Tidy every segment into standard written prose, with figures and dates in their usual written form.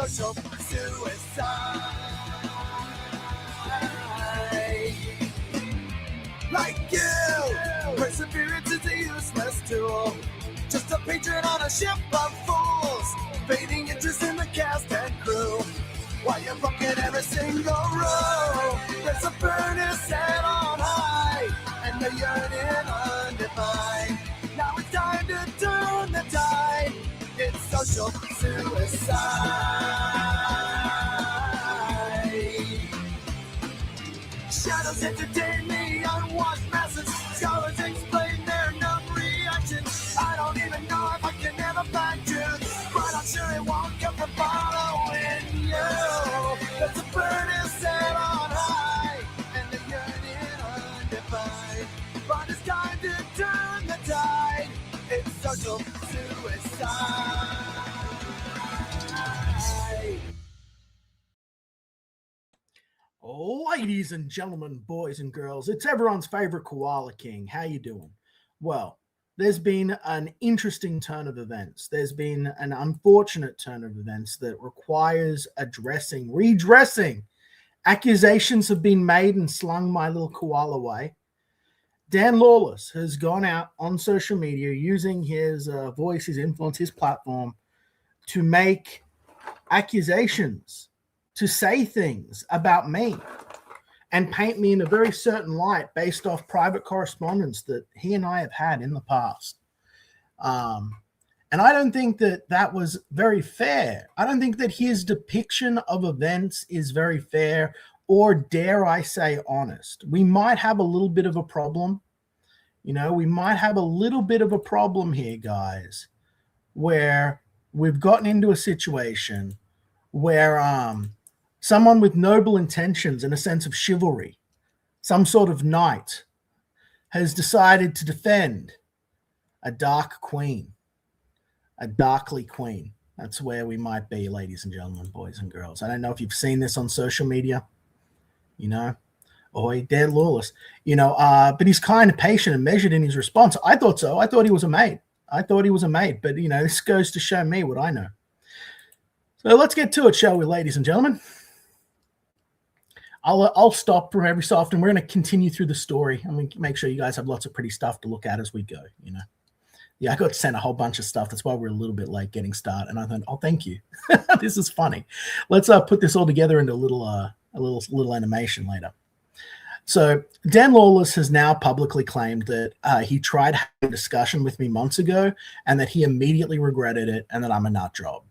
social suicide. Like you, perseverance is a useless tool. Just a patron on a ship of fools, fading interest in the cast and crew. While you're broken every single row, there's a furnace set on high, and the yearning undefined. Now it's time to turn the tide. It's social suicide. Shadows entertain me, unwashed masses. Scholars explain their numb reactions. I don't even know if I can ever find truth, but I'm sure it won't come from following you. There's a furnace set on high, and the yearning undefined. But it's time to turn the tide. It's social suicide. Ladies and gentlemen, boys and girls, it's everyone's favorite Koala King. How you doing? Well, there's been an interesting turn of events. There's been an unfortunate turn of events that requires addressing, redressing. Accusations have been made and slung my little koala way. Dan Lawlis has gone out on social media using his voice, his influence, his platform to make accusations, to say things about me and paint me in a very certain light based off private correspondence that he and I have had in the past. And I don't think that that was very fair. I don't think that his depiction of events is very fair or, dare I say, honest. We might have a little bit of a problem. You know, we might have a little bit of a problem here, guys, where we've gotten into a situation where someone with noble intentions and a sense of chivalry, some sort of knight, has decided to defend a dark queen, a darkly queen. That's where we might be, ladies and gentlemen, boys and girls. I don't know if you've seen this on social media, you know, Dan Lawlis, you know, but he's kind of patient and measured in his response. I thought so. I thought he was a mate. But, you know, this goes to show me what I know. So let's get to it, shall we, ladies and gentlemen? I'll stop from every so often. We're going to continue through the story. I'm going to make sure you guys have lots of pretty stuff to look at as we go, you know. Yeah, I got sent a whole bunch of stuff. That's why we're a little bit late getting started. And I thought, oh, thank you. This is funny. Let's put this all together into a little animation later. So Dan Lawlis has now publicly claimed that he tried having a discussion with me months ago and that he immediately regretted it and that I'm a nut job.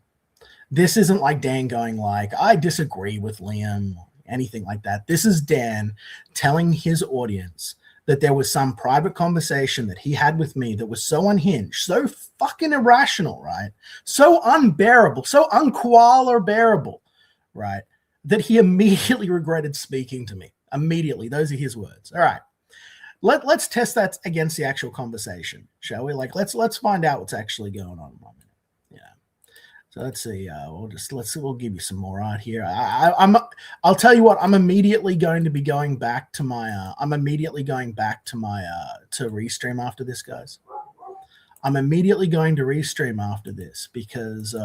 This isn't like Dan going like, I disagree with Liam, or anything like that. This is Dan telling his audience that there was some private conversation that he had with me that was so unhinged, so fucking irrational, right? So unbearable, so unkoala bearable, right? That he immediately regretted speaking to me. Immediately. Those are his words. All right. Let's test that against the actual conversation, shall we? Like, let's find out what's actually going on. So let's see. We'll give you some more right here. I'll tell you what. I'm immediately going to be going back to my. To Restream after this, guys. I'm immediately going to Restream after this because,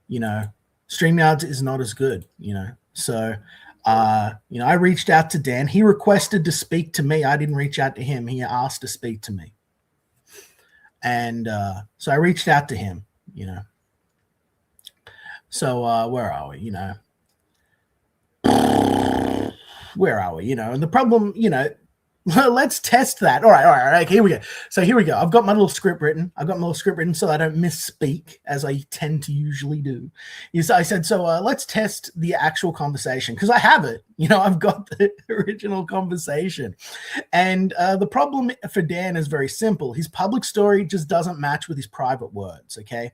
you know, StreamYards is not as good. You know, so you know, I reached out to Dan. He requested to speak to me. I didn't reach out to him. He asked to speak to me, and so I reached out to him. You know. So where are we? You know, where are we? You know, and the problem, you know, let's test that. All right. Here we go. So here we go. I've got my little script written. So I don't misspeak as I tend to usually do. I said, so let's test the actual conversation because I have it. You know, I've got the original conversation. And the problem for Dan is very simple. His public story just doesn't match with his private words, okay?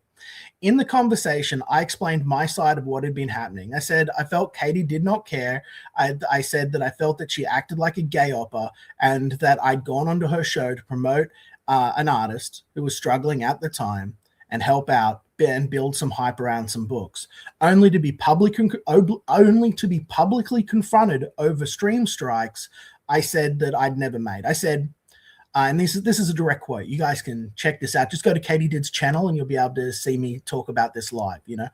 In the conversation, I explained my side of what had been happening. I said I felt Katie did not care. I said that I felt that she acted like a gay opera and that I'd gone onto her show to promote an artist who was struggling at the time and help out and build some hype around some books, only to be publicly confronted over stream strikes. I said that I'd never made. I said, and this is a direct quote. You guys can check this out. Just go to Katie Did's channel and you'll be able to see me talk about this live. You know,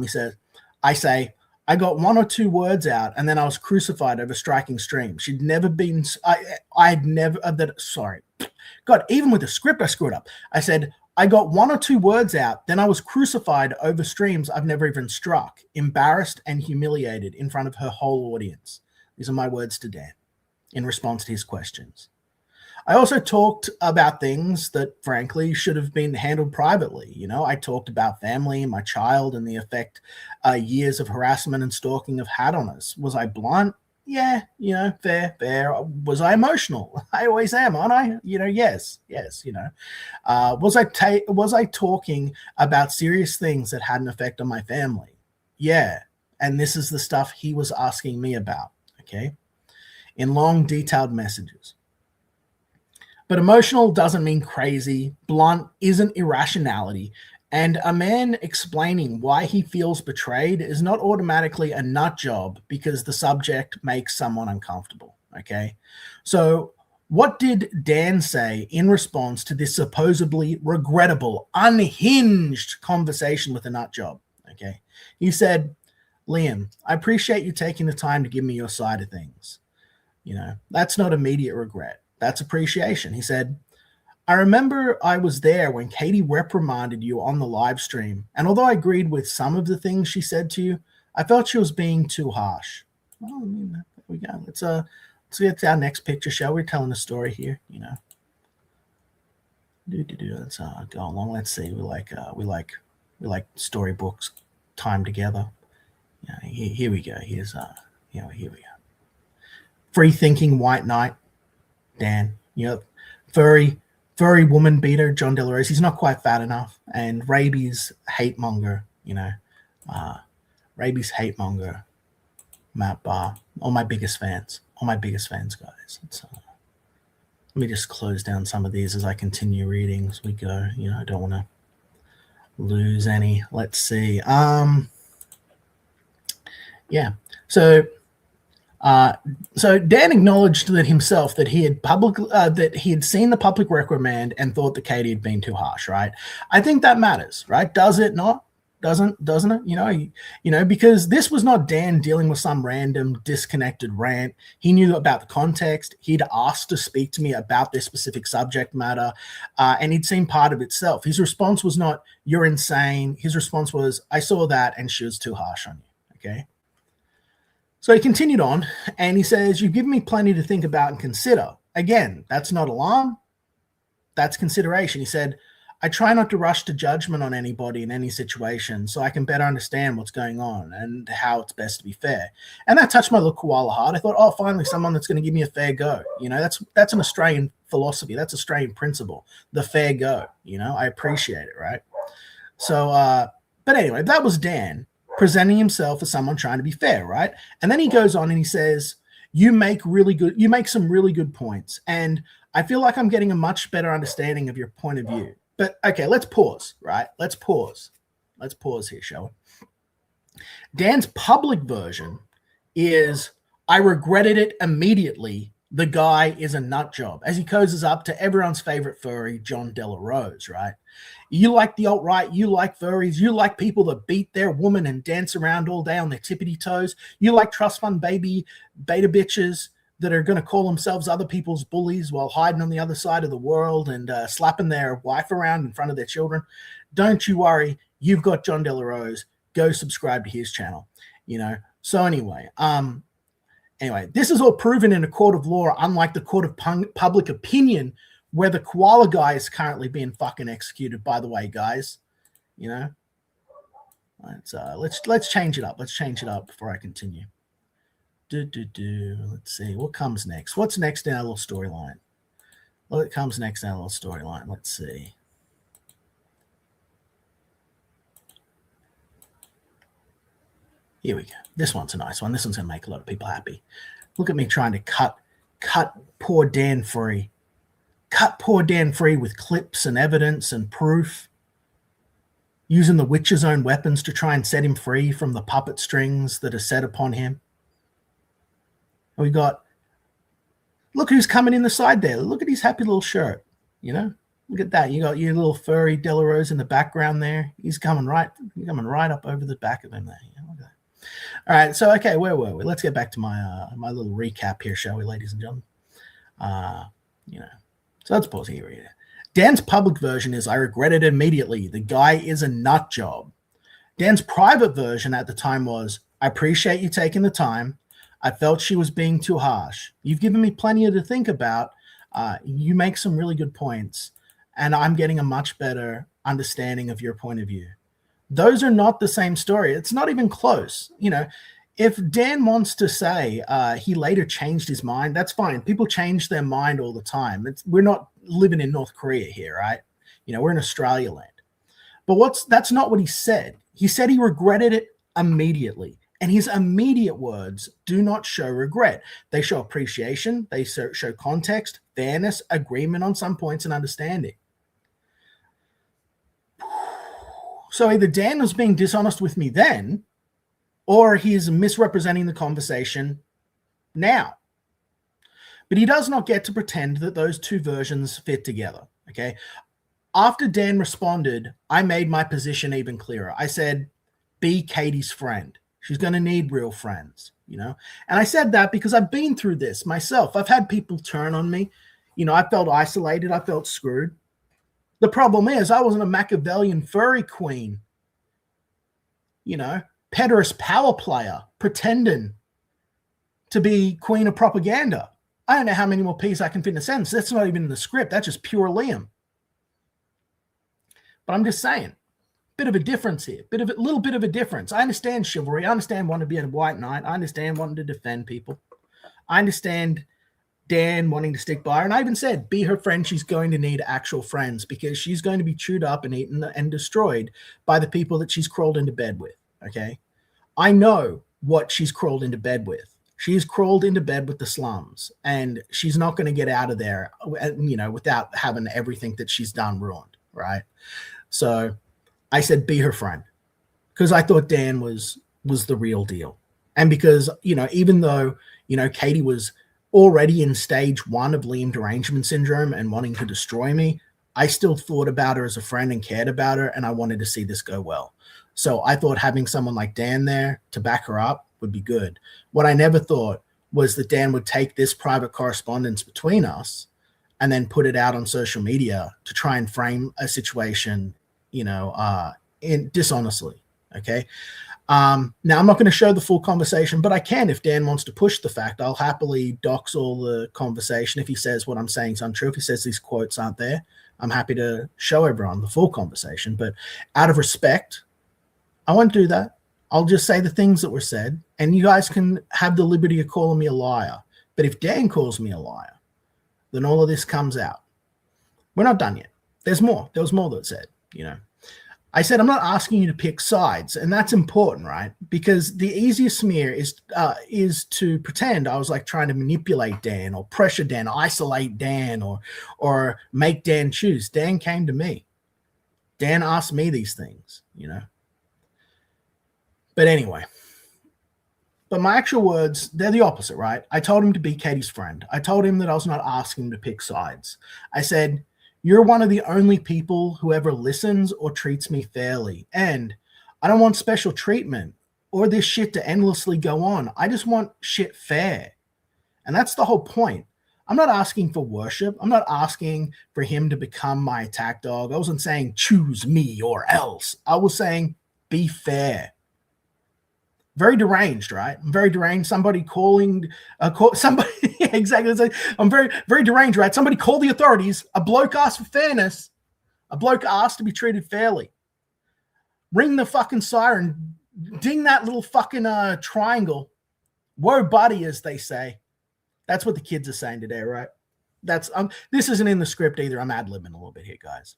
he says, I say, I got 1 or 2 words out, and then I was crucified over striking streams. She'd never been. I had never. Sorry, God. Even with the script, I screwed up. I said I got 1 or 2 words out, then I was crucified over streams I've never even struck, embarrassed and humiliated in front of her whole audience. These are my words to Dan in response to his questions. I also talked about things that, frankly, should have been handled privately. You know, I talked about family, my child, and the effect years of harassment and stalking have had on us. Was I blunt? Yeah, you know, fair. Was I emotional? I always am, aren't I? You know, yes, you know. Was I talking about serious things that had an effect on my family? Yeah, and this is the stuff he was asking me about, okay? In long, detailed messages. But emotional doesn't mean crazy. Blunt isn't irrationality. And a man explaining why he feels betrayed is not automatically a nut job because the subject makes someone uncomfortable, okay? So what did Dan say in response to this supposedly regrettable, unhinged conversation with a nut job, okay? He said, Liam, I appreciate you taking the time to give me your side of things. You know, that's not immediate regret. That's appreciation. He said, I remember I was there when Katie reprimanded you on the live stream, and although I agreed with some of the things she said to you, I felt she was being too harsh. Well, I mean, there we go. Let's get to our next picture, shall we? We're telling a story here, you know. Let's go along. Let's see. We like storybooks time together. Yeah, here we go. Here we go. Free thinking white knight, Dan. You know, furry woman beater, John De La Rose. He's not quite fat enough. And rabies hate monger, you know. Rabies hate monger, Matt Barr. All my biggest fans, guys. Let me just close down some of these as I continue reading as we go. You know, I don't want to lose any. Let's see. Yeah. So Dan acknowledged that himself that he had seen the public reprimand and thought that Katie had been too harsh, right? I think that matters, right? Does it not? Doesn't it? You know, because this was not Dan dealing with some random disconnected rant. He knew about the context. He'd asked to speak to me about this specific subject matter, and he'd seen part of itself. His response was not, "You're insane." His response was, "I saw that and she was too harsh on you." Okay. So he continued on, and he says, "You've given me plenty to think about and consider." Again, that's not alarm. That's consideration. He said, I try not to rush to judgment on anybody in any situation so I can better understand what's going on and how it's best to be fair. And that touched my little koala heart. I thought, oh, finally someone that's going to give me a fair go. You know, that's an Australian philosophy. That's Australian principle, the fair go. You know, I appreciate it, right? So, but anyway, that was Dan presenting himself as someone trying to be fair, right? And then he goes on and he says, you make some really good points. And I feel like I'm getting a much better understanding of your point of view. But okay, let's pause, right? Let's pause here, shall we? Dan's public version is, I regretted it immediately. The guy is a nut job, as he cozies up to everyone's favorite furry, John De La Rose, right? You like the alt-right, you like furries, you like people that beat their woman and dance around all day on their tippity toes. You like trust fund baby beta bitches that are going to call themselves other people's bullies while hiding on the other side of the world and slapping their wife around in front of their children. Don't you worry. You've got John De La Rose. Go subscribe to his channel. You know. So anyway, this is all proven in a court of law, unlike the court of public opinion, where the koala guy is currently being fucking executed. By the way, guys, you know. Let's change it up. Let's change it up before I continue. Let's see what comes next. What's next in our little storyline? What comes next in our little storyline? Let's see. Here we go. This one's a nice one. This one's gonna make a lot of people happy. Look at me trying to cut poor Dan free. Cut poor Dan free with clips and evidence and proof. Using the witch's own weapons to try and set him free from the puppet strings that are set upon him. We got, look who's coming in the side there. Look at his happy little shirt, you know? Look at that. You got your little furry De La Rose in the background there. He's coming right up over the back of him there. You know, look at that. All right. So, okay, where were we? Let's get back to my my little recap here, shall we, ladies and gentlemen? You know, so let's pause here. Dan's public version is, I regret it immediately. The guy is a nut job. Dan's private version at the time was, I appreciate you taking the time. I felt she was being too harsh. You've given me plenty to think about. You make some really good points, and I'm getting a much better understanding of your point of view. Those are not the same story. It's not even close. You know, if Dan wants to say he later changed his mind, that's fine. People change their mind all the time. We're not living in North Korea here, right? You know, we're in Australia land. But that's not what he said. He said he regretted it immediately. And his immediate words do not show regret. They show appreciation. They show context, fairness, agreement on some points, and understanding. So either Dan was being dishonest with me then, or he's misrepresenting the conversation now. But he does not get to pretend that those two versions fit together, okay? After Dan responded, I made my position even clearer. I said, be Katie's friend. She's going to need real friends, you know? And I said that because I've been through this myself. I've had people turn on me. You know, I felt isolated. I felt screwed. The problem is I wasn't a Machiavellian furry queen, you know, pederast power player pretending to be queen of propaganda. I don't know how many more P's I can fit in a sentence. That's not even in the script. That's just pure Liam. But I'm just saying, bit of a difference here, little bit of a difference. I understand chivalry. I understand wanting to be a white knight. I understand wanting to defend people. I understand Dan wanting to stick by her. And I even said, be her friend. She's going to need actual friends because she's going to be chewed up and eaten and destroyed by the people that she's crawled into bed with. Okay. I know what she's crawled into bed with. She's crawled into bed with the slums, and she's not going to get out of there, you know, without having everything that she's done ruined. Right. So I said, be her friend, because I thought Dan was the real deal. And because, you know, even though, you know, Katie was already in stage 1 of Liam derangement syndrome and wanting to destroy me, I still thought about her as a friend and cared about her, and I wanted to see this go well. So I thought having someone like Dan there to back her up would be good. What I never thought was that Dan would take this private correspondence between us and then put it out on social media to try and frame a situation, you know, dishonestly. Okay. Now I'm not going to show the full conversation, but I can, if Dan wants to push the fact. I'll happily dox all the conversation. If he says what I'm saying is untrue, if he says these quotes aren't there, I'm happy to show everyone the full conversation. But out of respect, I won't do that. I'll just say the things that were said, and you guys can have the liberty of calling me a liar. But if Dan calls me a liar, then all of this comes out. We're not done yet. There's more. There was more that said, you know. I said, I'm not asking you to pick sides, and that's important, right? Because the easiest smear is to pretend I was like trying to manipulate Dan or pressure Dan, isolate Dan, or make Dan choose. Dan came to me. Dan asked me these things, you know. But anyway, but my actual words, they're the opposite, right? I told him to be Katie's friend. I told him that I was not asking him to pick sides. I said, you're one of the only people who ever listens or treats me fairly. And I don't want special treatment or this shit to endlessly go on. I just want shit fair. And that's the whole point. I'm not asking for worship. I'm not asking for him to become my attack dog. I wasn't saying choose me or else. I was saying be fair. Very deranged, right? I'm very deranged. Somebody calling, somebody, exactly. I'm very, very deranged, right? Somebody call the authorities. A bloke asked for fairness. A bloke asked to be treated fairly. Ring the fucking siren. Ding that little fucking triangle. Whoa, buddy, as they say. That's what the kids are saying today, right? This isn't in the script either. I'm ad-libbing a little bit here, guys.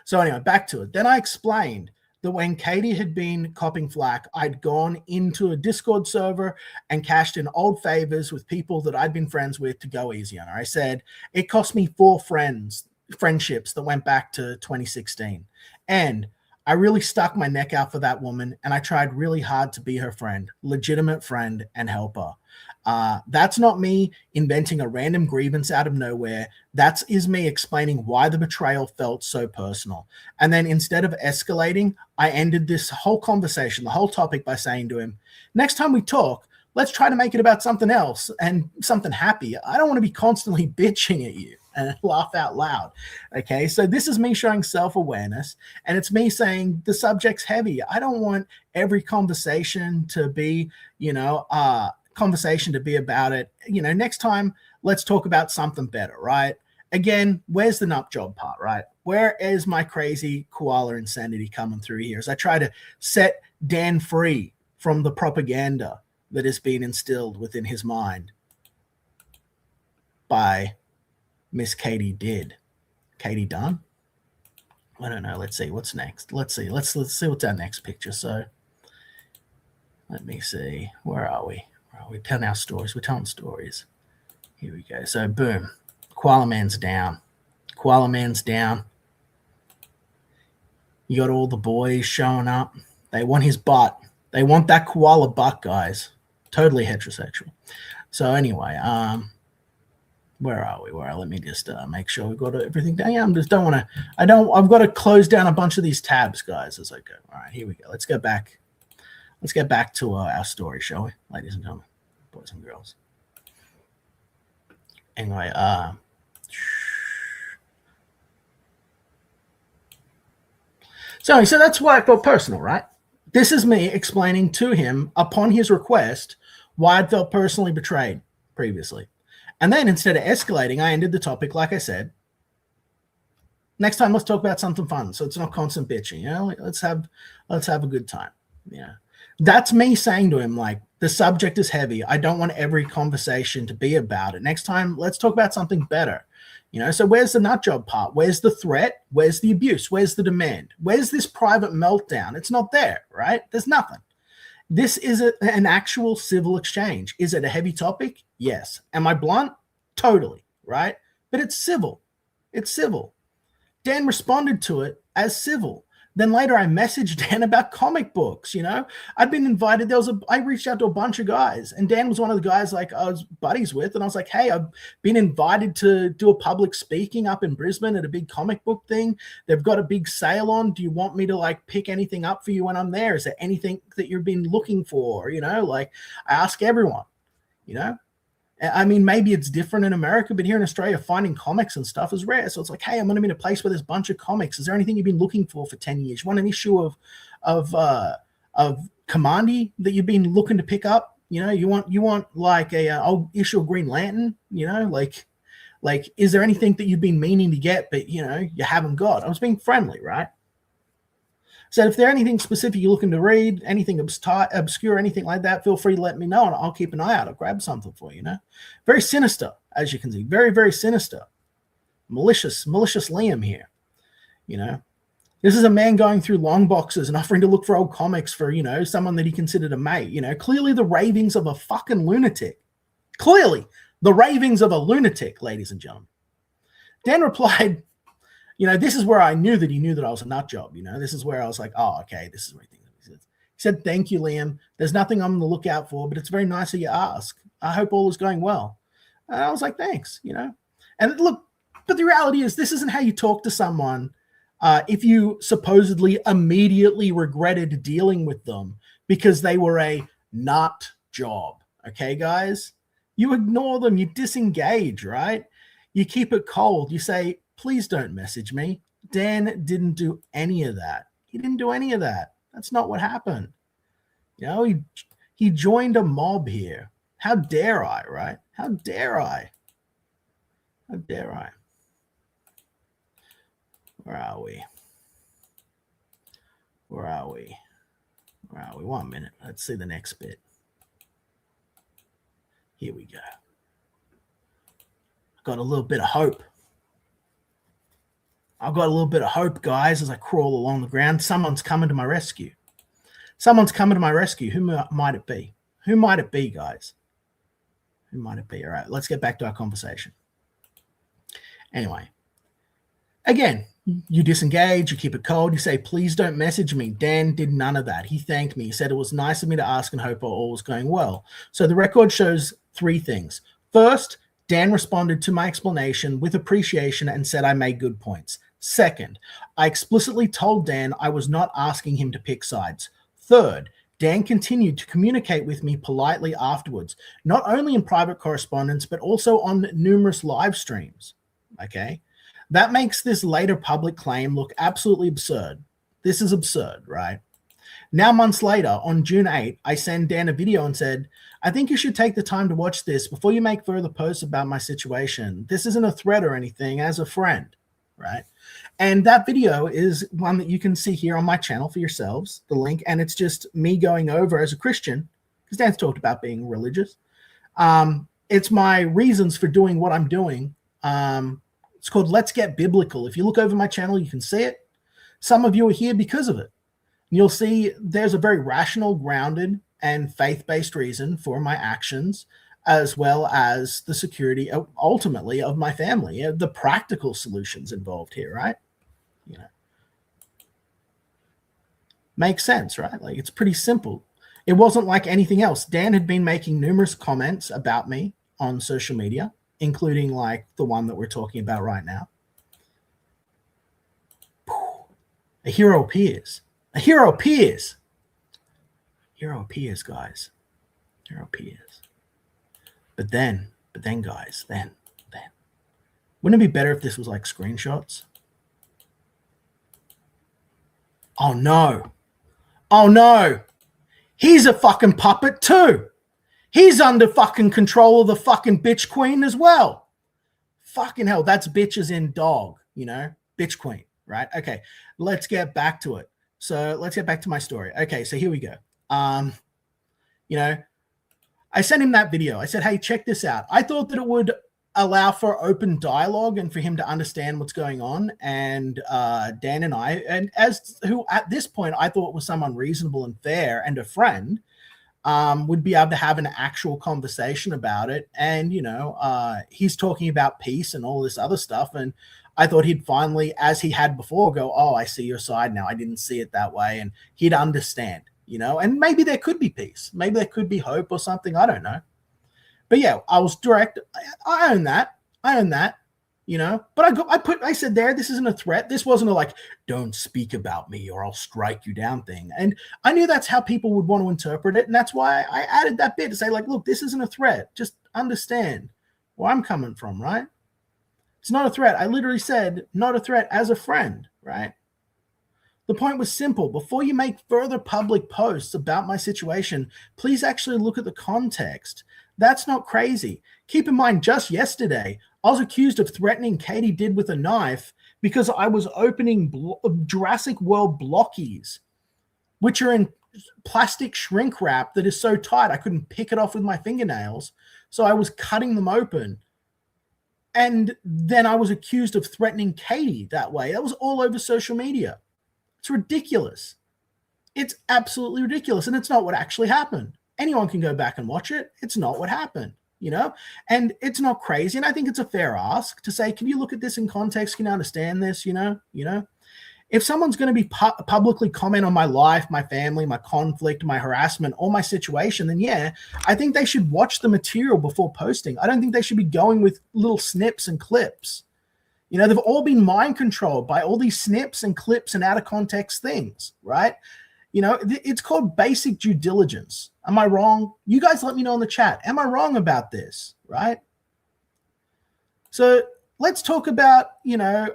So anyway, back to it. Then I explained that when Katie had been copping flack, I'd gone into a Discord server and cashed in old favors with people that I'd been friends with to go easy on her. I said, it cost me 4 friendships that went back to 2016. And I really stuck my neck out for that woman, and I tried really hard to be her friend, legitimate friend, and help her. That's not me inventing a random grievance out of nowhere. That is me explaining why the betrayal felt so personal. And then instead of escalating, I ended this whole conversation, the whole topic, by saying to him, next time we talk, let's try to make it about something else and something happy. I don't want to be constantly bitching at you and laugh out loud. Okay, so this is me showing self-awareness, and it's me saying the subject's heavy. I don't want every conversation to be, conversation to be about it. Next time, let's talk about something better, right? Again, where's the nut job part, right? Where is my crazy koala insanity coming through here as I try to set Dan free from the propaganda that has been instilled within his mind by Miss Katie Did. Katie Dunn? I don't know. Let's see. What's next? Let's see. Let's see what's our next picture. So let me see. Where are we? We're telling our stories. We're telling stories. Here we go. So boom. Koala Man's down. Koala Man's down. You got all the boys showing up. They want his butt. They want that koala butt, guys. Totally heterosexual. So anyway, where are we? Let me just make sure we got everything down. Yeah, I've got to close down a bunch of these tabs, guys, as I go. All right, here we go. Let's get back to our story, shall we, ladies and gentlemen, boys and girls. Anyway, so that's why it felt personal, right? This is me explaining to him upon his request why I felt personally betrayed previously. And then instead of escalating, I ended the topic, like I said, next time let's talk about something fun. So it's not constant bitching, let's have a good time. Yeah. That's me saying to him, like, the subject is heavy. I don't want every conversation to be about it. Next time, let's talk about something better. So where's the nut job part? Where's the threat? Where's the abuse? Where's the demand? Where's this private meltdown? It's not there, right? There's nothing. This is an actual civil exchange. Is it a heavy topic? Yes. Am I blunt? Totally, right? But it's civil. It's civil. Dan responded to it as civil. Then later I messaged Dan about comic books, I'd been invited. I reached out to a bunch of guys, and Dan was one of the guys like I was buddies with. And I was like, hey, I've been invited to do a public speaking up in Brisbane at a big comic book thing. They've got a big sale on. Do you want me to pick anything up for you when I'm there? Is there anything that you've been looking for? I ask everyone, I mean, maybe it's different in America, but here in Australia, finding comics and stuff is rare. So it's like, hey, I'm going to be in a place where there's a bunch of comics. Is there anything you've been looking for 10 years? You want an issue of Commandy that you've been looking to pick up? You want like a old issue of Green Lantern? Like, is there anything that you've been meaning to get, but you haven't got? I was being friendly, right? So if there's anything specific you're looking to read, anything obscure, anything like that, feel free to let me know, and I'll keep an eye out. I'll grab something for you, Very sinister, as you can see. Very, very sinister. Malicious Liam here, This is a man going through long boxes and offering to look for old comics for, someone that he considered a mate. Clearly the ravings of a fucking lunatic. Clearly the ravings of a lunatic, ladies and gentlemen. Dan replied, this is where I knew that he knew that I was a nut job. This is where I was like, oh, okay, this is what he thinks. He said, thank you, Liam. There's nothing I'm on the lookout for, but it's very nice of you to ask. I hope all is going well. And I was like, thanks, And look, but the reality is this isn't how you talk to someone if you supposedly immediately regretted dealing with them because they were a nut job. Okay, guys? You ignore them. You disengage, right? You keep it cold. You say, please don't message me. Dan didn't do any of that. He didn't do any of that. That's not what happened. He joined a mob here. How dare I, right? How dare I? How dare I? Where are we? Where are we? 1 minute. Let's see the next bit. Here we go. Got a little bit of hope. I've got a little bit of hope, guys, as I crawl along the ground. Someone's coming to my rescue. Someone's coming to my rescue. Who might it be? Who might it be, guys? Who might it be? All right, let's get back to our conversation. Anyway, again, You disengage, you keep it cold, you say, please don't message me. Dan did none of that. He thanked me. He said it was nice of me to ask and hope all was going well. So the record shows 3 things. First, Dan responded to my explanation with appreciation and said I made good points. Second, I explicitly told Dan I was not asking him to pick sides. Third, Dan continued to communicate with me politely afterwards, not only in private correspondence, but also on numerous live streams. Okay? That makes this later public claim look absolutely absurd. This is absurd, right? Now, months later, on June 8, I sent Dan a video and said, I think you should take the time to watch this before you make further posts about my situation. This isn't a threat or anything, as a friend, right? And that video is one that you can see here on my channel for yourselves, the link, and it's just me going over as a Christian, because Dan's talked about being religious. It's my reasons for doing what I'm doing. It's called Let's Get Biblical. If you look over my channel, you can see it. Some of you are here because of it. You'll see there's a very rational, grounded, and faith-based reason for my actions, as well as the security, ultimately, of my family. The practical solutions involved here, right? You know, makes sense, right? Like, it's pretty simple. It wasn't like anything else. Dan had been making numerous comments about me on social media, including like the one that we're talking about right now. A hero appears. A hero appears. Hero appears, guys. Hero appears. But then, guys, then. Wouldn't it be better if this was like screenshots? Oh, no. Oh, no. He's a fucking puppet too. He's under fucking control of the fucking bitch queen as well. Fucking hell, that's bitch as in dog, you know? Bitch queen, right? Okay, let's get back to it. So let's get back to my story. Okay, so here we go. You know, I sent him that video. I said, hey, check this out. I thought that it would allow for open dialogue and for him to understand what's going on. And Dan and I, and as who at this point I thought was someone reasonable and fair and a friend, would be able to have an actual conversation about it. And, you know, he's talking about peace and all this other stuff. And I thought he'd finally, as he had before, go, oh, I see your side now. I didn't see it that way. And he'd understand, you know, and maybe there could be peace. Maybe there could be hope or something. I don't know. But yeah, I was direct. I own that. You know, but I said there, this isn't a threat. This wasn't a like, don't speak about me or I'll strike you down thing. And I knew that's how people would want to interpret it. And that's why I added that bit to say like, look, this isn't a threat. Just understand where I'm coming from, right? It's not a threat. I literally said not a threat as a friend, right? The point was simple. Before you make further public posts about my situation, please actually look at the context. That's not crazy. Keep in mind, just yesterday, I was accused of threatening Katie Did with a knife because I was opening Jurassic World blockies, which are in plastic shrink wrap that is so tight I couldn't pick it off with my fingernails. So I was cutting them open. And then I was accused of threatening Katie that way. That was all over social media. It's ridiculous. It's absolutely ridiculous. And it's not what actually happened. Anyone can go back and watch it. It's not what happened, you know, and it's not crazy. And I think it's a fair ask to say, can you look at this in context? Can you understand this? You know, if someone's going to be publicly comment on my life, my family, my conflict, my harassment, or my situation, then yeah, I think they should watch the material before posting. I don't think they should be going with little snips and clips. You know, they've all been mind controlled by all these snips and clips and out of context things, right? You know, it's called basic due diligence. Am I wrong? You guys let me know in the chat. Am I wrong about this, right? So let's talk about, you know,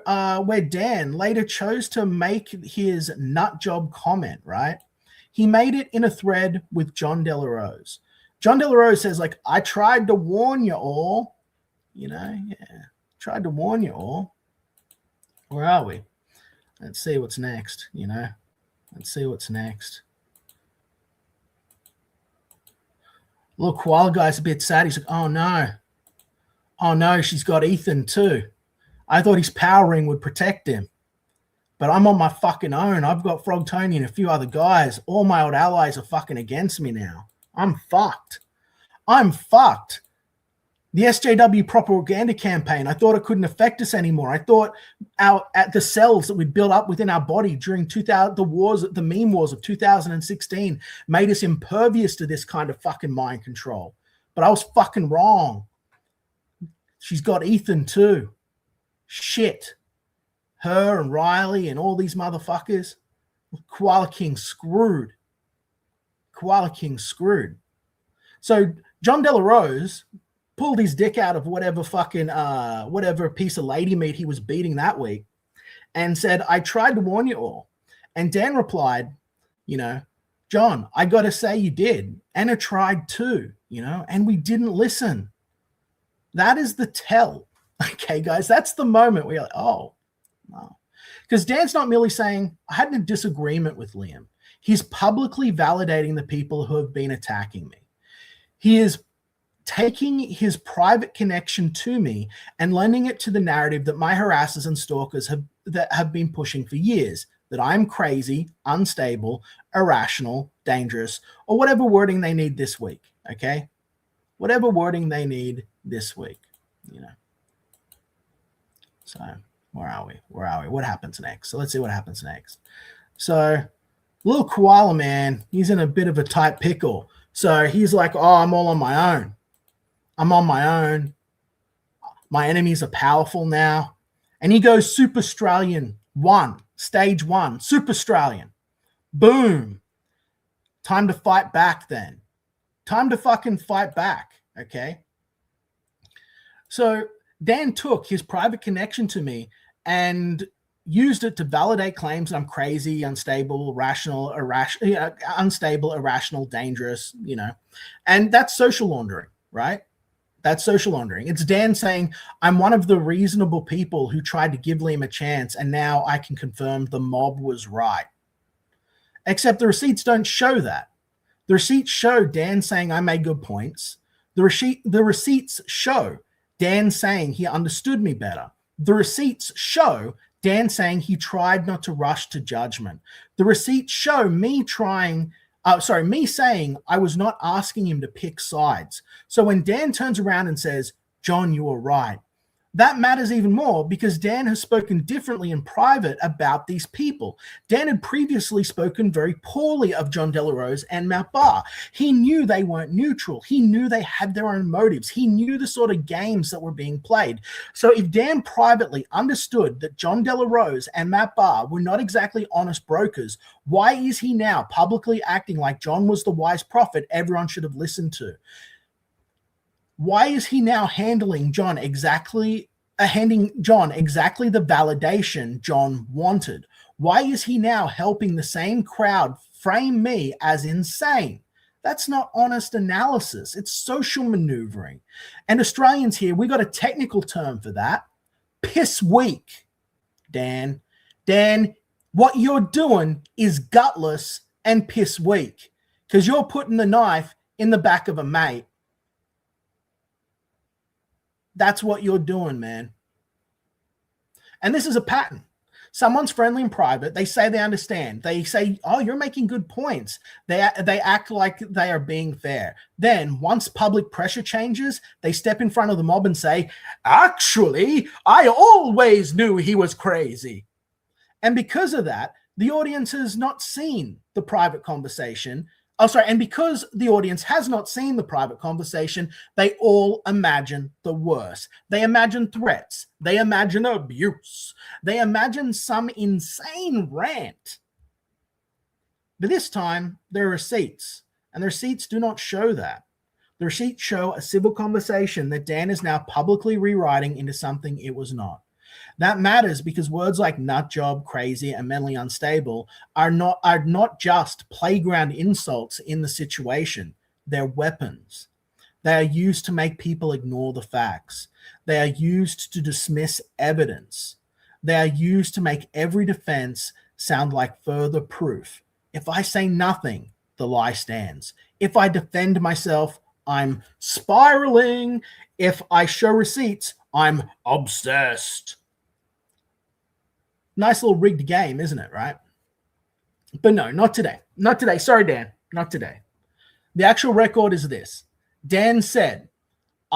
where Dan later chose to make his nut job comment, right? He made it in a thread with John Delarose. John Delarose says, like, I tried to warn you all, you know, yeah, tried to warn you all. Where are we? Let's see what's next, you know. Let's see what's next. Look, Koala Guy's a bit sad. He's like, oh no. Oh no, she's got Ethan too. I thought his power ring would protect him. But I'm on my fucking own. I've got Frog Tony and a few other guys. All my old allies are fucking against me now. I'm fucked. I'm fucked. The SJW propaganda campaign, I thought it couldn't affect us anymore. I thought at the cells that we'd built up within our body during the meme wars of 2016 made us impervious to this kind of fucking mind control. But I was fucking wrong. She's got Ethan too. Shit. Her and Riley and all these motherfuckers. Koala King screwed. Koala King screwed. So John De La Rose pulled his dick out of whatever piece of lady meat he was beating that week and said, I tried to warn you all. And Dan replied, John, I got to say you did. And I tried too, and we didn't listen. That is the tell. Okay, guys, that's the moment where you're like, oh, no. Because Dan's not merely saying, I had a disagreement with Liam. He's publicly validating the people who have been attacking me. He is taking his private connection to me and lending it to the narrative that my harassers and stalkers have been pushing for years, that I'm crazy, unstable, irrational, dangerous, or whatever wording they need this week, okay? Whatever wording they need this week, So where are we? What happens next? So let's see what happens next. So little koala man, he's in a bit of a tight pickle. So he's like, oh, I'm all on my own. I'm on my own. My enemies are powerful now. And he goes Super Australian 1, stage 1, Super Australian. Boom. Time to fight back then. Time to fucking fight back, okay? So Dan took his private connection to me and used it to validate claims that I'm crazy, unstable, unstable, irrational, dangerous, And that's social laundering, right? That's social laundering. It's Dan saying, I'm one of the reasonable people who tried to give Liam a chance, and now I can confirm the mob was right. Except the receipts don't show that. The receipts show Dan saying I made good points. The receipts show Dan saying he understood me better. The receipts show Dan saying he tried not to rush to judgment. The receipts show me saying I was not asking him to pick sides. So when Dan turns around and says, John, you were right, that matters even more because Dan has spoken differently in private about these people. Dan had previously spoken very poorly of John De La Rose and Matt Barr. He knew they weren't neutral. He knew they had their own motives. He knew the sort of games that were being played. So if Dan privately understood that John De La Rose and Matt Barr were not exactly honest brokers, why is he now publicly acting like John was the wise prophet everyone should have listened to? Why is he now handing John exactly the validation John wanted? Why is he now helping the same crowd frame me as insane? That's not honest analysis. It's social maneuvering. And Australians here, we got a technical term for that. Piss weak, Dan. Dan, what you're doing is gutless and piss weak because you're putting the knife in the back of a mate. That's what you're doing, man. And this is a pattern. Someone's friendly in private. They say they understand. They say, oh, you're making good points. They act like they are being fair. Then once public pressure changes, they step in front of the mob and say, actually, I always knew he was crazy. And because of that, the audience has not seen the private conversation. And because the audience has not seen the private conversation, they all imagine the worst. They imagine threats. They imagine abuse. They imagine some insane rant. But this time, there are receipts, and the receipts do not show that. The receipts show a civil conversation that Dan is now publicly rewriting into something it was not. That matters because words like nut job, crazy, and mentally unstable are not just playground insults in the situation. They're weapons. They are used to make people ignore the facts. They are used to dismiss evidence. They are used to make every defense sound like further proof. If I say nothing, the lie stands. If I defend myself, I'm spiraling. If I show receipts, I'm obsessed. Nice little rigged game, isn't it, right? But no, not today. Not today. Sorry, Dan. Not today. The actual record is this. Dan said,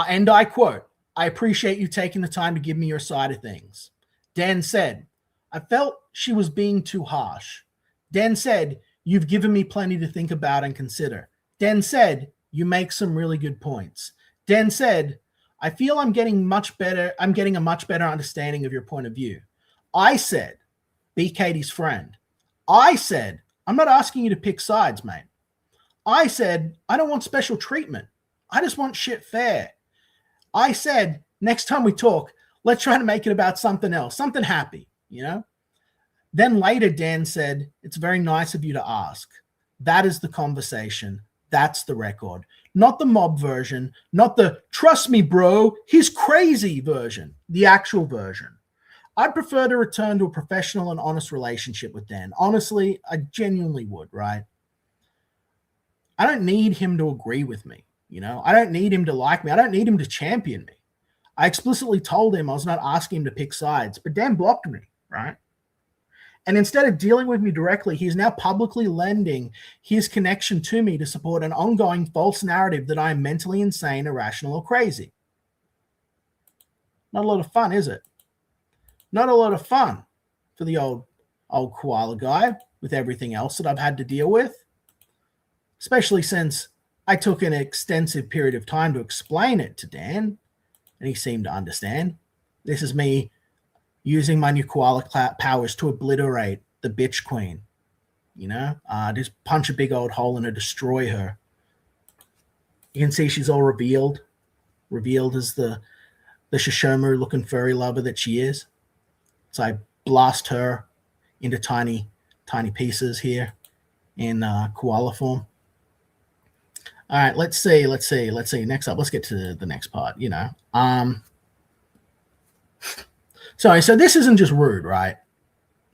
And I quote, "I appreciate you taking the time to give me your side of things." Dan said, "I felt she was being too harsh." Dan said, "You've given me plenty to think about and consider." Dan said, "You make some really good points." Dan said, "I feel I'm getting a much better understanding of your point of view." I said, "Be Katie's friend." I said, "I'm not asking you to pick sides, mate." I said, "I don't want special treatment. I just want shit fair." I said, "Next time we talk, let's try to make it about something else, something happy, you know?" Then later, Dan said, "It's very nice of you to ask." That is the conversation. That's the record. Not the mob version, not the "trust me, bro, he's crazy" version, the actual version. I'd prefer to return to a professional and honest relationship with Dan. Honestly, I genuinely would, right? I don't need him to agree with me. I don't need him to like me. I don't need him to champion me. I explicitly told him I was not asking him to pick sides, but Dan blocked me, right? And instead of dealing with me directly, he's now publicly lending his connection to me to support an ongoing false narrative that I am mentally insane, irrational, or crazy. Not a lot of fun, is it? Not a lot of fun for the old koala guy with everything else that I've had to deal with, especially since I took an extensive period of time to explain it to Dan, and he seemed to understand. This is me using my new koala powers to obliterate the bitch queen, just punch a big old hole in her, destroy her. You can see she's all revealed as the Shishomu looking furry lover that she is. So I blast her into tiny pieces here in koala form. All right, let's see. Next up, let's get to the next part, Sorry, so this isn't just rude, right?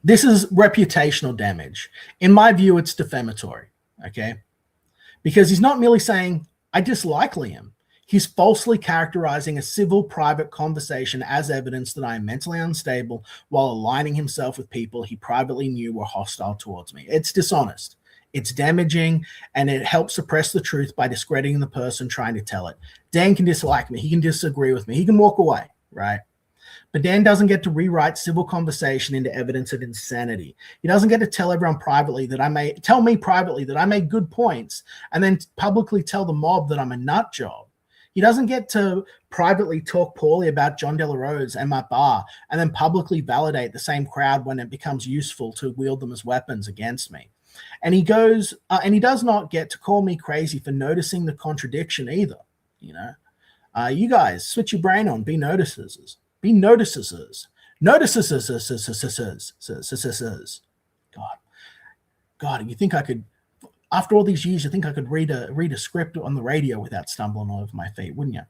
This is reputational damage. In my view, it's defamatory, okay? Because he's not merely saying, "I dislike Liam." He's falsely characterizing a civil private conversation as evidence that I am mentally unstable while aligning himself with people he privately knew were hostile towards me. It's dishonest. It's damaging, and it helps suppress the truth by discrediting the person trying to tell it. Dan can dislike me. He can disagree with me. He can walk away, right? But Dan doesn't get to rewrite civil conversation into evidence of insanity. He doesn't get to tell everyone privately that tell me privately that I made good points and then publicly tell the mob that I'm a nut job. He doesn't get to privately talk poorly about John De La Rose and my bar and then publicly validate the same crowd when it becomes useful to wield them as weapons against me. And he does not get to call me crazy for noticing the contradiction either. You guys, switch your brain on. Be noticers. Be noticers. Noticers. God, you think I could? After all these years, you think I could read a script on the radio without stumbling over my feet, wouldn't you?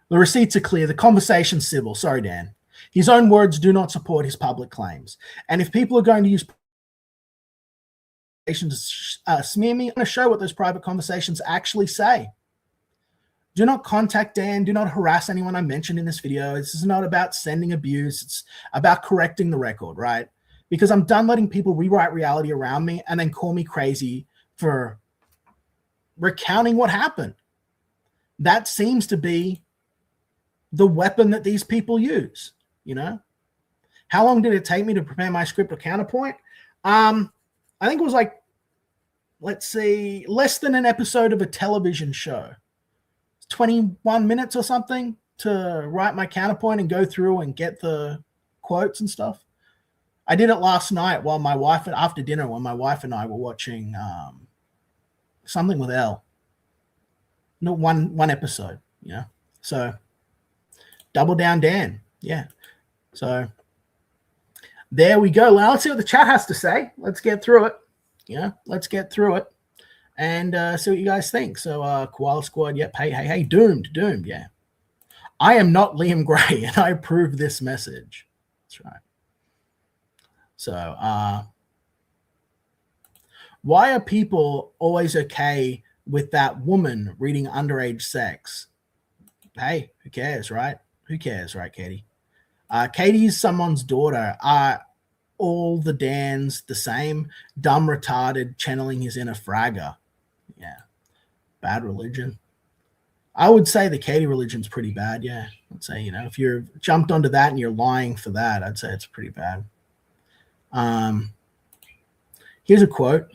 The receipts are clear. The conversation's civil. Sorry, Dan. His own words do not support his public claims. And if people are going to use to smear me, I'm going to show what those private conversations actually say. Do not contact Dan. Do not harass anyone I mentioned in this video. This is not about sending abuse. It's about correcting the record, right? Because I'm done letting people rewrite reality around me and then call me crazy for recounting what happened. That seems to be the weapon that these people use, How long did it take me to prepare my script or counterpoint? I think it was less than an episode of a television show. 21 minutes or something to write my counterpoint and go through and get the quotes and stuff. I did it last night after dinner when my wife and I were watching something with Elle. No, one episode, So double down Dan. Yeah. So there we go. Well, let's see what the chat has to say. Let's get through it. Let's get through it and see what you guys think. So Koala Squad, yep. Hey, doomed, yeah. I am not Liam Gray, and I approve this message. That's right. So why are people always okay with that woman reading underage sex? Hey, who cares, right? Who cares, right, Katie? Katie's someone's daughter. All the Dans the same? Dumb, retarded, channeling his inner fragger. Yeah. Bad religion. I would say the Katie religion's pretty bad. Yeah, I'd say, you know, if you're jumped onto that and you're lying for that, I'd say it's pretty bad. Here's a quote.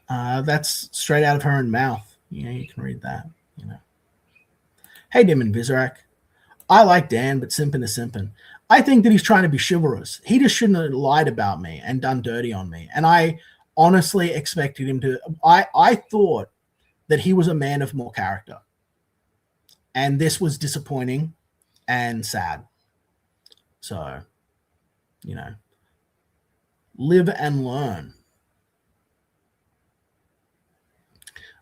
That's straight out of her own mouth. You know, you can read that. You know, hey, Dim and Vizrak, I like Dan, but simping is simping. I think that he's trying to be chivalrous. He just shouldn't have lied about me and done dirty on me. And I honestly expected him to. I thought that he was a man of more character. And this was disappointing and sad. So, you know, live and learn.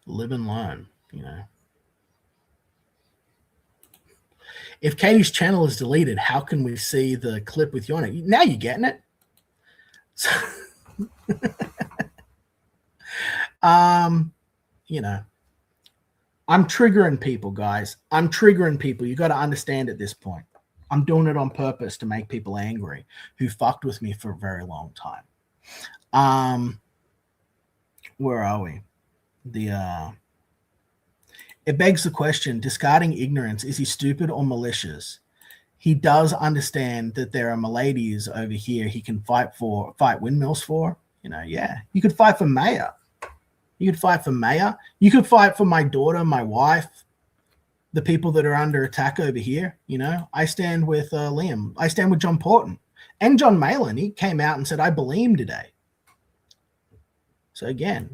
Live and learn, you know. If Katie's channel is deleted, how can we see the clip with you on it? Now you're getting it. So, you know, I'm triggering people, guys. I'm triggering people. You got to understand at this point. I'm doing it on purpose to make people angry who fucked with me for a very long time. Where are we? It begs the question, discarding ignorance, is he stupid or malicious? He does understand that there are maladies over here he can fight windmills for. You know, yeah. You could fight for mayor. You could fight for mayor. You could fight for my daughter, my wife, the people that are under attack over here. You know, I stand with Liam. I stand with John Porton and John Malin. He came out and said, I believe him today. So again,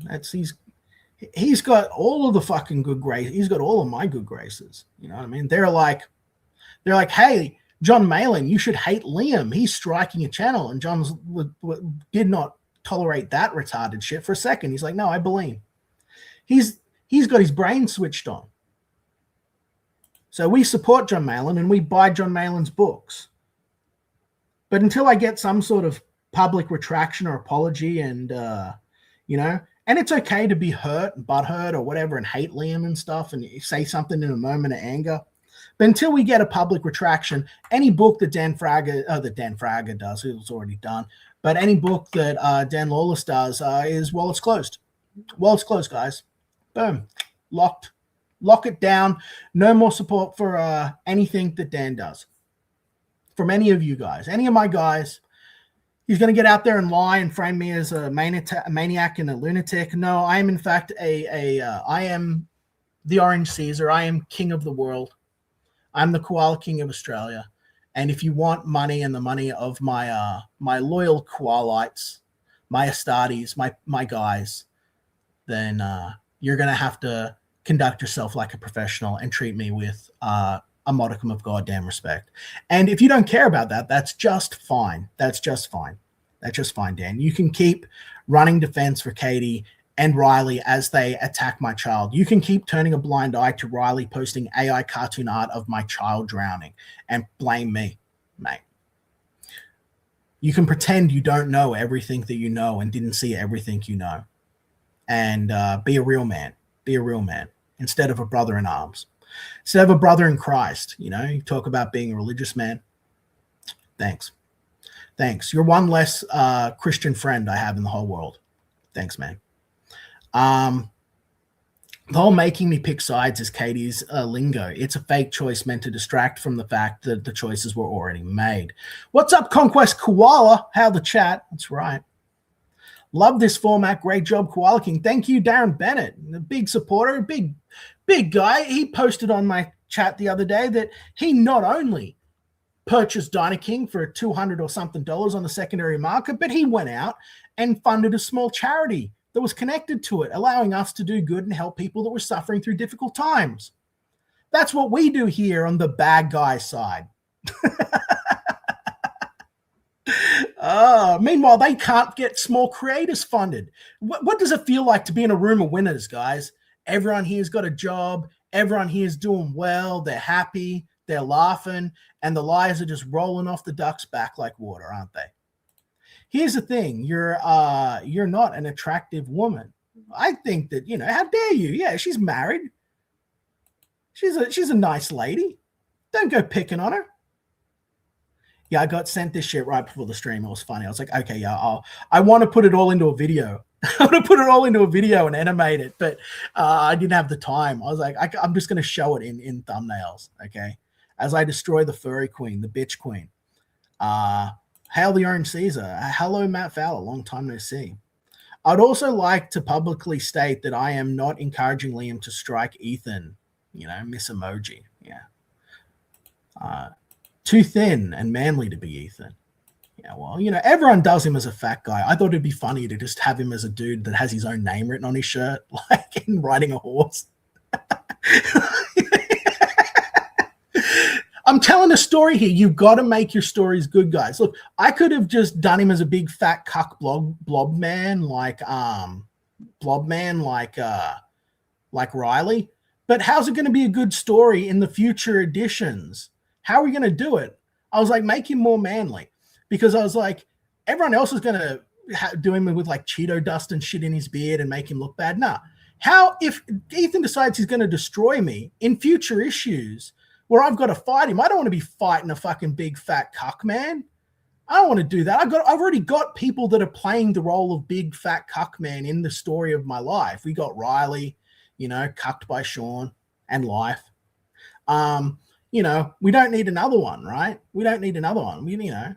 he's got all of the fucking good grace. He's got all of my good graces. You know what I mean? They're like, hey, John Malin, you should hate Liam. He's striking your channel. And John did not tolerate that retarded shit for a second. He's like, no, I believe. He's got his brain switched on. So we support John Malin and we buy John Malin's books. But until I get some sort of public retraction or apology and, you know, and it's okay to be butthurt or whatever and hate Liam and stuff and say something in a moment of anger. But until we get a public retraction, any book that Dan Fraga does, it's already done, but any book that Dan Lawlis does is, well, it's closed. Well, it's closed, guys. Boom. Locked. Lock it down. No more support for anything that Dan does. From any of you guys. Any of my guys. He's going to get out there and lie and frame me as a maniac and a lunatic. No, I am in fact I am the Orange Caesar. I am king of the world. I'm the koala king of Australia. And if you want money and the money of my my loyal koalites, my Astartes, my guys, then you're going to have to conduct yourself like a professional and treat me with a modicum of goddamn respect. And if you don't care about that, that's just fine. That's just fine. That's just fine, Dan. You can keep running defense for Katie and Riley as they attack my child. You can keep turning a blind eye to Riley posting AI cartoon art of my child drowning and blame me, mate. You can pretend you don't know everything that you know and didn't see everything you know. And be a real man. Be a real man instead of a brother in arms. Instead of a brother in Christ, you know, you talk about being a religious man. Thanks. Thanks. You're one less Christian friend I have in the whole world. Thanks, man. The whole making me pick sides is Katie's lingo. It's a fake choice meant to distract from the fact that the choices were already made. What's up, Conquest Koala? How the chat? That's right. Love this format. Great job, Koala King. Thank you, Darren Bennett, a big supporter, big guy. He posted on my chat the other day that he not only purchased Diner King for $200 or something on the secondary market, but he went out and funded a small charity that was connected to it, allowing us to do good and help people that were suffering through difficult times. That's what we do here on the bad guy side. Meanwhile, they can't get small creators funded. What does it feel like to be in a room of winners, guys? Everyone here's got a job. Everyone here's doing well. They're happy. They're laughing. And the liars are just rolling off the duck's back like water, aren't they? Here's the thing. You're not an attractive woman. I think that, you know, how dare you? Yeah, she's married. She's a nice lady. Don't go picking on her. Yeah, I got sent this shit right before the stream. It was funny. I was like, okay, yeah, I want to put it all into a video I would have put it all into a video and animate it, but I didn't have the time. I was like, I'm just going to show it in thumbnails, okay? As I destroy the furry queen, the bitch queen. Hail the Orange Caesar. Hello, Matt Fowler. Long time no see. I'd also like to publicly state that I am not encouraging Liam to strike Ethan. Miss emoji. Yeah. Too thin and manly to be Ethan. Yeah, well, everyone does him as a fat guy. I thought it'd be funny to just have him as a dude that has his own name written on his shirt, like in riding a horse. I'm telling a story here. You've got to make your stories good, guys. Look, I could have just done him as a big fat cuck blob man, like Riley. But how's it going to be a good story in the future editions? How are we going to do it? I was like, make him more manly, because I was like, everyone else is going to do him with like Cheeto dust and shit in his beard and make him look bad. Nah. How if Ethan decides he's going to destroy me in future issues where I've got to fight him? I don't want to be fighting a fucking big fat cuck man. I don't want to do that. I've already got people that are playing the role of big fat cuck man in the story of my life. We got Riley, cucked by Sean and Life. We don't need another one, right? We don't need another one.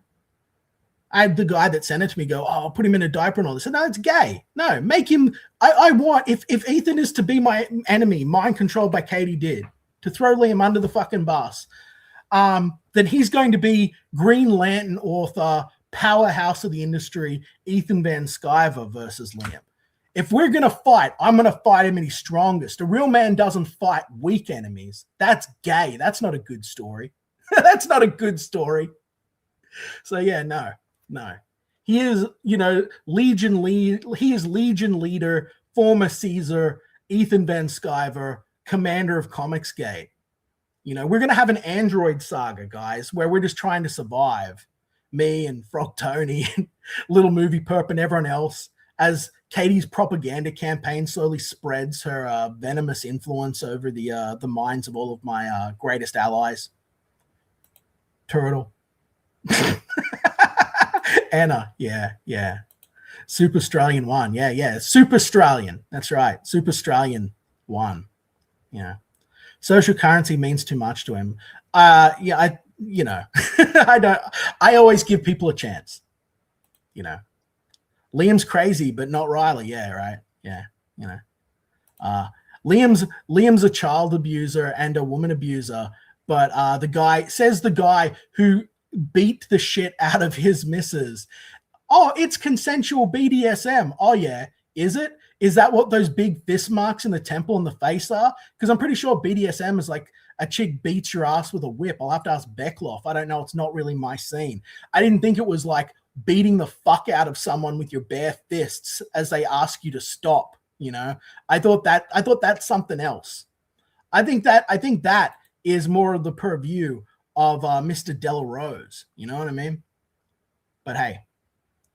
I had the guy that sent it to me go, oh, I'll put him in a diaper and all this. I said, no, it's gay. No, make him. I want, if Ethan is to be my enemy, mind controlled by Katie did, to throw Liam under the fucking bus, then he's going to be Green Lantern author, powerhouse of the industry, Ethan Van Sciver versus Liam. If we're going to fight, I'm going to fight him at his strongest. A real man doesn't fight weak enemies. That's gay. That's not a good story. That's not a good story. So yeah, no. He is, Legion lead. He is Legion leader, former Caesar, Ethan Van Sciver, commander of Comicsgate. We're going to have an android saga, guys, where we're just trying to survive. Me and Frog Tony and Little Movie Perp and everyone else, as Katie's propaganda campaign slowly spreads her venomous influence over the minds of all of my greatest allies. Turtle. Anna, yeah. Super Australian 1. Yeah. Super Australian. That's right. Super Australian 1. Yeah. Social currency means too much to him. I always give people a chance. Liam's crazy, but not Riley. Yeah, right. Yeah. Liam's a child abuser and a woman abuser, but the guy who beat the shit out of his missus. Oh, it's consensual BDSM. Oh yeah. Is it? Is that what those big fist marks in the temple and the face are? Because I'm pretty sure BDSM is like a chick beats your ass with a whip. I'll have to ask Beckloff. I don't know. It's not really my scene. I didn't think it was like beating the fuck out of someone with your bare fists as they ask you to stop. I thought that's something else. I think that is more of the purview of Mr. Delarose. You know what I mean? But hey,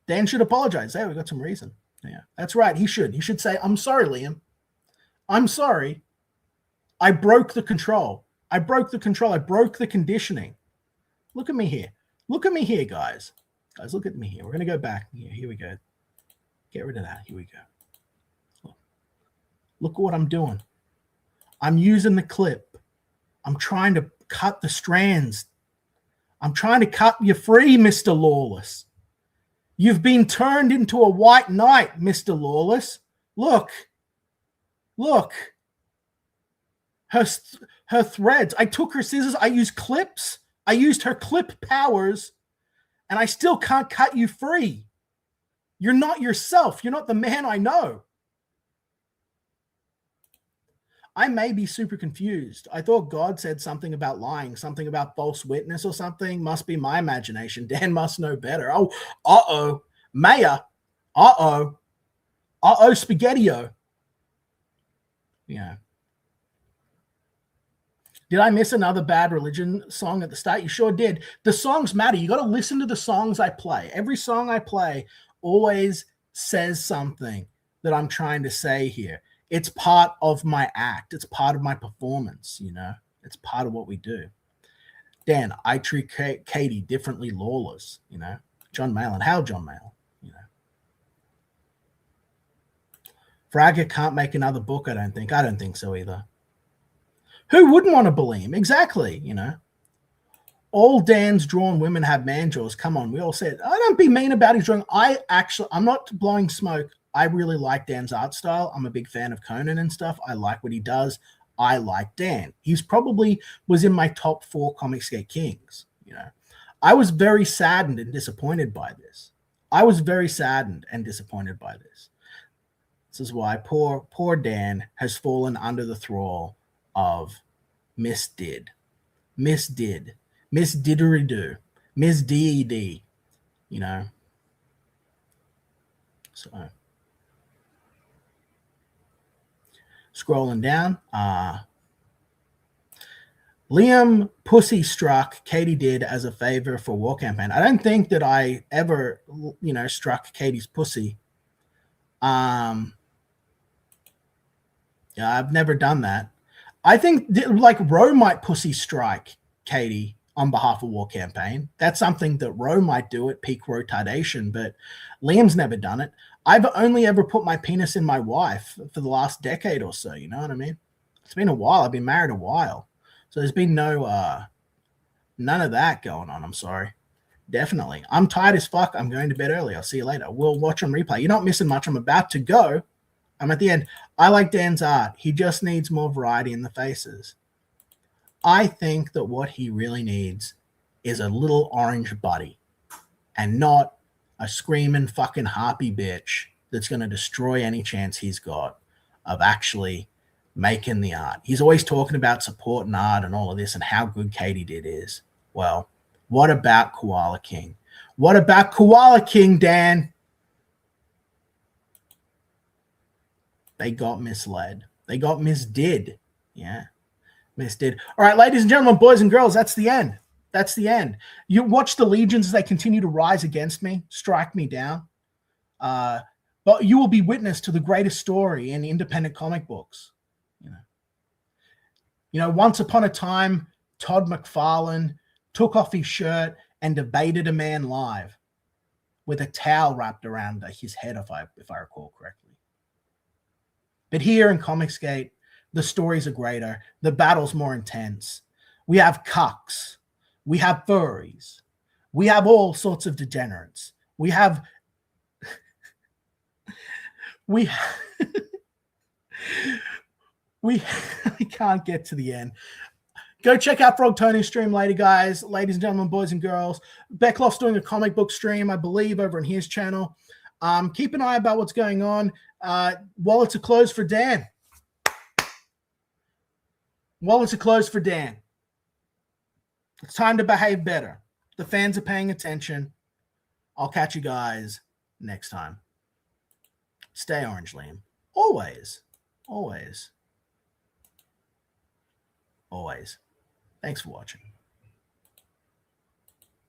Dan should apologize. Hey, we got some reason. Yeah, that's right. He should say, I'm sorry, Liam. I'm sorry. I broke the control. I broke the conditioning. Look at me here. Look at me here, guys. Guys, look at me here. We're going to go back. Here we go. Get rid of that. Here we go. Look at what I'm doing. I'm using the clip. I'm trying to cut the strands. I'm trying to cut you free, Mr. Lawlis. You've been turned into a white knight, Mr. Lawlis. Look. Her threads. I took her scissors. I used clips. I used her clip powers, and I still can't cut you free. You're not yourself. You're not the man I know. I may be super confused. I thought God said something about lying, something about false witness or something. Must be my imagination. Dan must know better. Oh, uh-oh. Maya. Uh-oh. Uh-oh, Spaghetti-O. Yeah. Did I miss another Bad Religion song at the start? You sure did. The songs matter. You got to listen to the songs I play. Every song I play always says something that I'm trying to say here. It's part of my act. It's part of my performance, It's part of what we do. Dan, I treat Katie differently, Lawless, John Malin. How, John Malin? Fraga can't make another book, I don't think. I don't think so either. Who wouldn't want to bully him? Exactly, you know. All Dan's drawn women have man jaws. Come on, we all said, oh, don't be mean about his drawing. I'm not blowing smoke. I really like Dan's art style. I'm a big fan of Conan and stuff. I like what he does. I like Dan. He's probably was in my top 4 Comicsgate Kings, you know. I was very saddened and disappointed by this. This is why poor Dan has fallen under the thrall of Miss Didgeridoo, Miss D, you know. So scrolling down, Liam pussy struck Katie did as a favor for war campaign. I don't think that I ever, you know, struck Katie's pussy. Yeah, I've never done that. I think like Ro might pussy strike Katie on behalf of war campaign. That's something that Ro might do at peak retardation, but Liam's never done it. I've only ever put my penis in my wife for the last decade or so. You know what I mean? It's been a while. I've been married a while. So there's been none of that going on. I'm sorry. Definitely. I'm tired as fuck. I'm going to bed early. I'll see you later. We'll watch on replay. You're not missing much. I'm about to go. I'm at the end. I like Dan's art. He just needs more variety in the faces. I think that what he really needs is a little orange buddy and not a screaming fucking harpy bitch that's going to destroy any chance he's got of actually making the art. He's always talking about supporting art and all of this and how good Katie did is. Well, what about Koala King? What about Koala King, Dan? They got misled. They got misdid. Yeah, misdid. All right, ladies and gentlemen, boys and girls, that's the end. That's the end. You watch the legions as they continue to rise against me, strike me down. But you will be witness to the greatest story in independent comic books. You know, once upon a time, Todd McFarlane took off his shirt and debated a man live with a towel wrapped around his head, if I recall correctly. But here in Comicsgate, the stories are greater. The battle's more intense. We have cucks. We have furries. We have all sorts of degenerates. We have... I can't get to the end. Go check out Frog Tony's stream later, guys. Ladies and gentlemen, boys and girls. Beckloff's doing a comic book stream, I believe, over on his channel. Keep an eye about what's going on. Wallets are closed for Dan. Wallets are closed for Dan. It's time to behave better. The fans are paying attention. I'll catch you guys next time. Stay orange, Liam. Always. Always. Always. Thanks for watching.